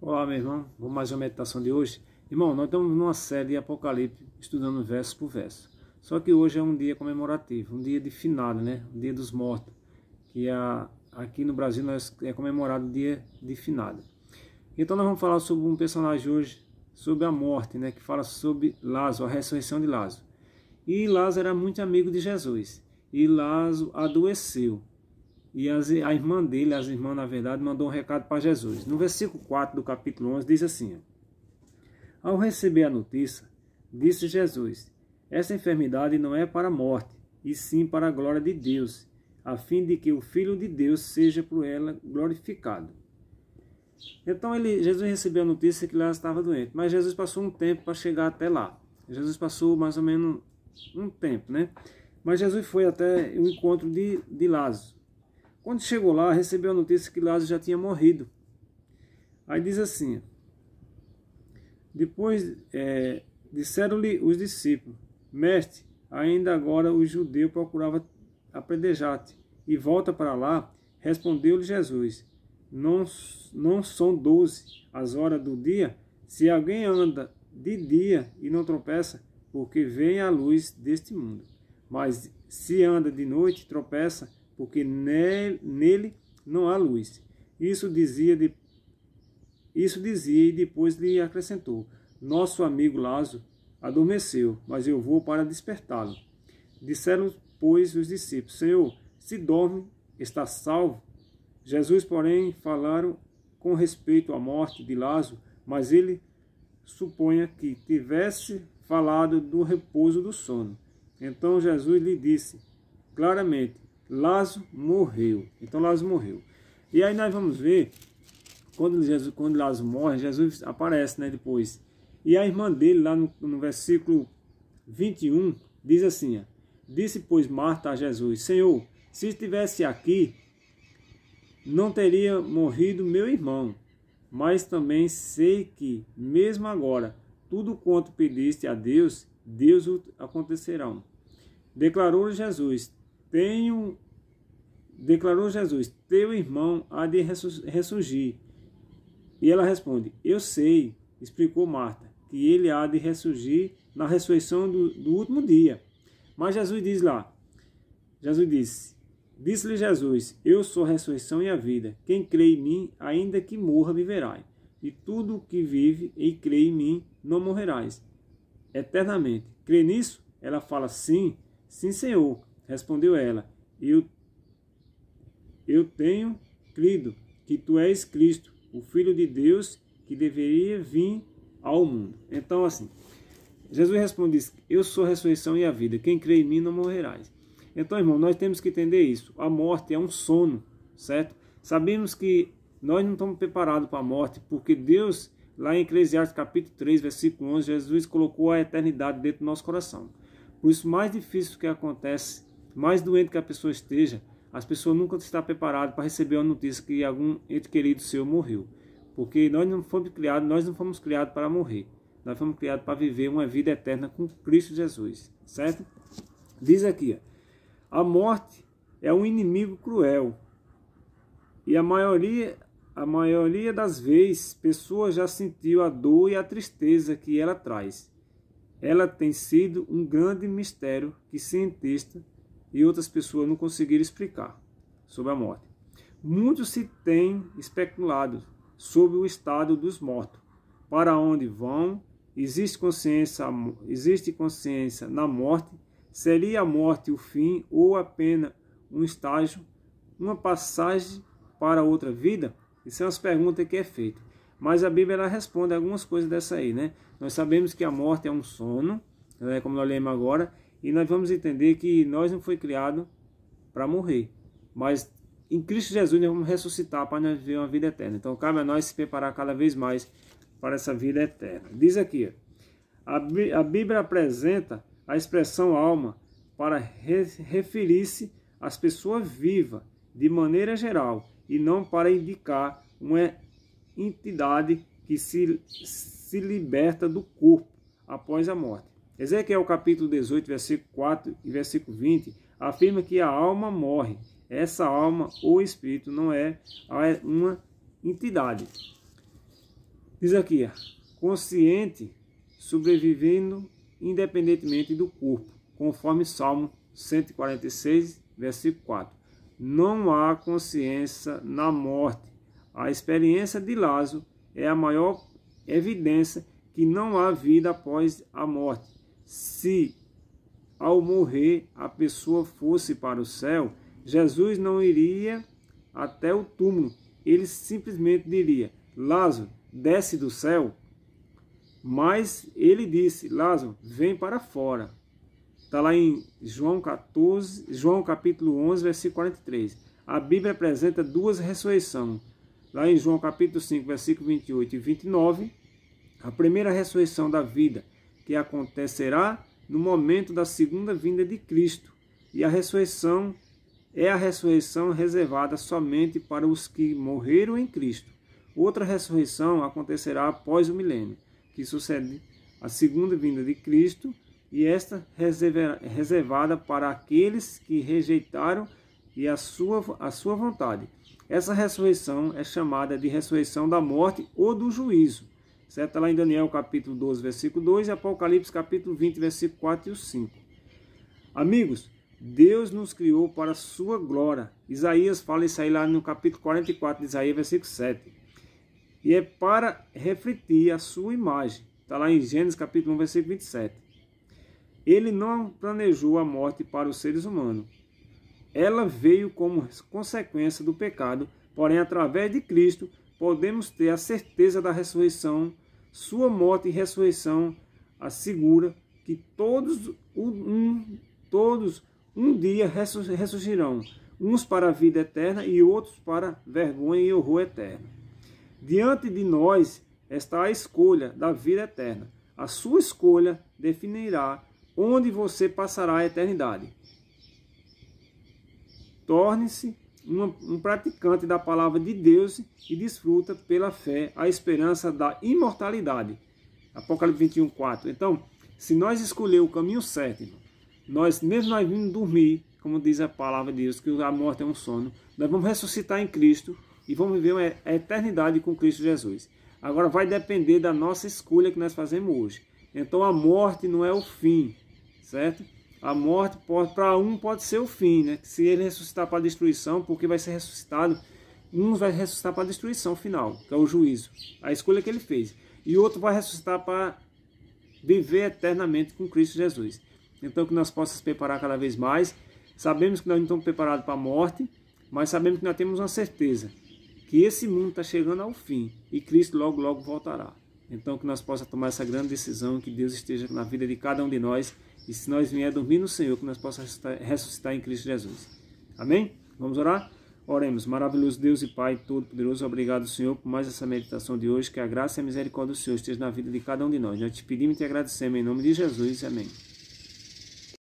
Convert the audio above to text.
Olá, meu irmão. Vamos mais uma meditação de hoje. Irmão, nós estamos numa série de Apocalipse, estudando verso por verso. Só que hoje é um dia comemorativo, um dia de finado, né? Um dia dos mortos. Que aqui no Brasil é comemorado o dia de finado. Então nós vamos falar sobre um personagem hoje, sobre a morte, né? Que fala sobre Lázaro, a ressurreição de Lázaro. E Lázaro era muito amigo de Jesus. E Lázaro adoeceu. E a irmã dele, as irmãs, na verdade, mandou um recado para Jesus. No versículo 4 do capítulo 11, diz assim: Ao receber a notícia, disse Jesus: Essa enfermidade não é para a morte, e sim para a glória de Deus, a fim de que o Filho de Deus seja por ela glorificado. Então Jesus recebeu a notícia que Lázaro estava doente, mas Jesus passou um tempo para chegar até lá. Jesus passou mais ou menos um tempo, né? Mas Jesus foi até o encontro de Lázaro. Quando chegou lá, recebeu a notícia que Lázaro já tinha morrido. Aí diz assim: Depois disseram-lhe os discípulos: Mestre, ainda agora os judeus procuravam apedrejar-te, e volta para lá. Respondeu-lhe Jesus: Não são 12 as horas do dia? Se alguém anda de dia e não tropeça, porque vem a luz deste mundo. Mas se anda de noite, tropeça, porque nele não há luz. Isso dizia e depois lhe acrescentou: Nosso amigo Lázaro adormeceu, mas eu vou para despertá-lo. Disseram, pois, os discípulos: Senhor, se dorme, está salvo. Jesus, porém, falaram com respeito à morte de Lázaro, mas ele supunha que tivesse falado do repouso do sono. Então Jesus lhe disse claramente: Lázaro morreu. Então Lázaro morreu. E aí nós vamos ver, quando Lázaro morre, Jesus aparece, né, depois. E a irmã dele, lá no versículo 21, diz assim: Disse, pois, Marta a Jesus: Senhor, se estivesse aqui, não teria morrido meu irmão. Mas também sei que, mesmo agora, tudo quanto pediste a Deus, Deus o acontecerá. Declarou Jesus: Teu irmão há de ressurgir. E ela responde: Eu sei, explicou Marta, que ele há de ressurgir na ressurreição do último dia. Mas Jesus diz lá, disse-lhe Jesus: Eu sou a ressurreição e a vida. Quem crê em mim, ainda que morra, viverá. E tudo o que vive e crê em mim, não morrerás eternamente. Crê nisso? Ela fala: Sim, sim, Senhor. Respondeu ela: Eu tenho crido que tu és Cristo, o Filho de Deus, que deveria vir ao mundo. Então, assim, Jesus responde: Eu sou a ressurreição e a vida. Quem crê em mim não morrerás. Então, irmão, nós temos que entender isso. A morte é um sono, certo? Sabemos que nós não estamos preparados para a morte, porque Deus, lá em Eclesiastes capítulo 3, versículo 11, Jesus colocou a eternidade dentro do nosso coração. Por isso, mais difícil que acontece, mais doente que a pessoa esteja, as pessoas nunca estão preparadas para receber a notícia que algum ente querido seu morreu. Porque nós não fomos criados para morrer. Nós fomos criados para viver uma vida eterna com Cristo Jesus, certo? Diz aqui: a morte é um inimigo cruel. E a maioria das vezes, pessoas já sentiu a dor e a tristeza que ela traz. Ela tem sido um grande mistério que cientistas e outras pessoas não conseguiram explicar sobre a morte. Muitos se têm especulado sobre o estado dos mortos, para onde vão, existe consciência na morte, seria a morte o fim ou apenas um estágio, uma passagem para outra vida? Isso é uma pergunta que é feita. Mas a Bíblia ela responde algumas coisas dessa aí, né? Nós sabemos que a morte é um sono, né, como nós lemos agora, e nós vamos entender que nós não foi criado para morrer, mas em Cristo Jesus nós vamos ressuscitar para nós viver uma vida eterna. Então cabe a nós se preparar cada vez mais para essa vida eterna. Diz aqui: a Bíblia apresenta a expressão alma para referir-se às pessoas vivas de maneira geral e não para indicar uma entidade que se liberta do corpo após a morte. Ezequiel capítulo 18, versículo 4 e versículo 20 afirma que a alma morre. Essa alma ou espírito não é uma entidade. Diz aqui, consciente, sobrevivendo independentemente do corpo, conforme Salmo 146, versículo 4. Não há consciência na morte. A experiência de Lázaro é a maior evidência que não há vida após a morte. Se, ao morrer, a pessoa fosse para o céu, Jesus não iria até o túmulo. Ele simplesmente diria: Lázaro, desce do céu. Mas ele disse: Lázaro, vem para fora. Está lá em João capítulo 11, versículo 43. A Bíblia apresenta duas ressurreições. Lá em João capítulo 5, versículo 28 e 29, a primeira ressurreição da vida, que acontecerá no momento da segunda vinda de Cristo. E a ressurreição é a ressurreição reservada somente para os que morreram em Cristo. Outra ressurreição acontecerá após o milênio, que sucede a segunda vinda de Cristo, e esta reservada para aqueles que rejeitaram e a sua vontade. Essa ressurreição é chamada de ressurreição da morte ou do juízo. Certo? Está lá em Daniel capítulo 12, versículo 2 e Apocalipse capítulo 20, versículo 4 e 5. Amigos, Deus nos criou para a sua glória. Isaías fala isso aí lá no capítulo 44 de Isaías, versículo 7. E é para refletir a sua imagem. Está lá em Gênesis capítulo 1, versículo 27. Ele não planejou a morte para os seres humanos. Ela veio como consequência do pecado, porém, através de Cristo, podemos ter a certeza da ressurreição. Sua morte e ressurreição assegura que todos um dia ressurgirão, uns para a vida eterna e outros para vergonha e horror eterno. Diante de nós está a escolha da vida eterna. A sua escolha definirá onde você passará a eternidade. Torne-se um praticante da palavra de Deus e desfruta pela fé a esperança da imortalidade. Apocalipse 21, 4. Então, se nós escolher o caminho certo, mesmo nós vindo dormir, como diz a palavra de Deus, que a morte é um sono, nós vamos ressuscitar em Cristo e vamos viver a eternidade com Cristo Jesus. Agora vai depender da nossa escolha que nós fazemos hoje. Então a morte não é o fim, certo? A morte para um pode ser o fim, né? Se ele ressuscitar para a destruição, porque vai ser ressuscitado, uns vai ressuscitar para a destruição final, que é o juízo, a escolha que ele fez. E outro vai ressuscitar para viver eternamente com Cristo Jesus. Então que nós possamos preparar cada vez mais. Sabemos que nós não estamos preparados para a morte, mas sabemos que nós temos uma certeza, que esse mundo está chegando ao fim e Cristo logo, logo voltará. Então que nós possamos tomar essa grande decisão, que Deus esteja na vida de cada um de nós, e se nós vier dormir no Senhor, que nós possamos ressuscitar em Cristo Jesus. Amém? Vamos orar? Oremos. Maravilhoso Deus e Pai Todo-Poderoso, obrigado, Senhor, por mais essa meditação de hoje, que a graça e a misericórdia do Senhor esteja na vida de cada um de nós. Nós te pedimos e te agradecemos em nome de Jesus. Amém.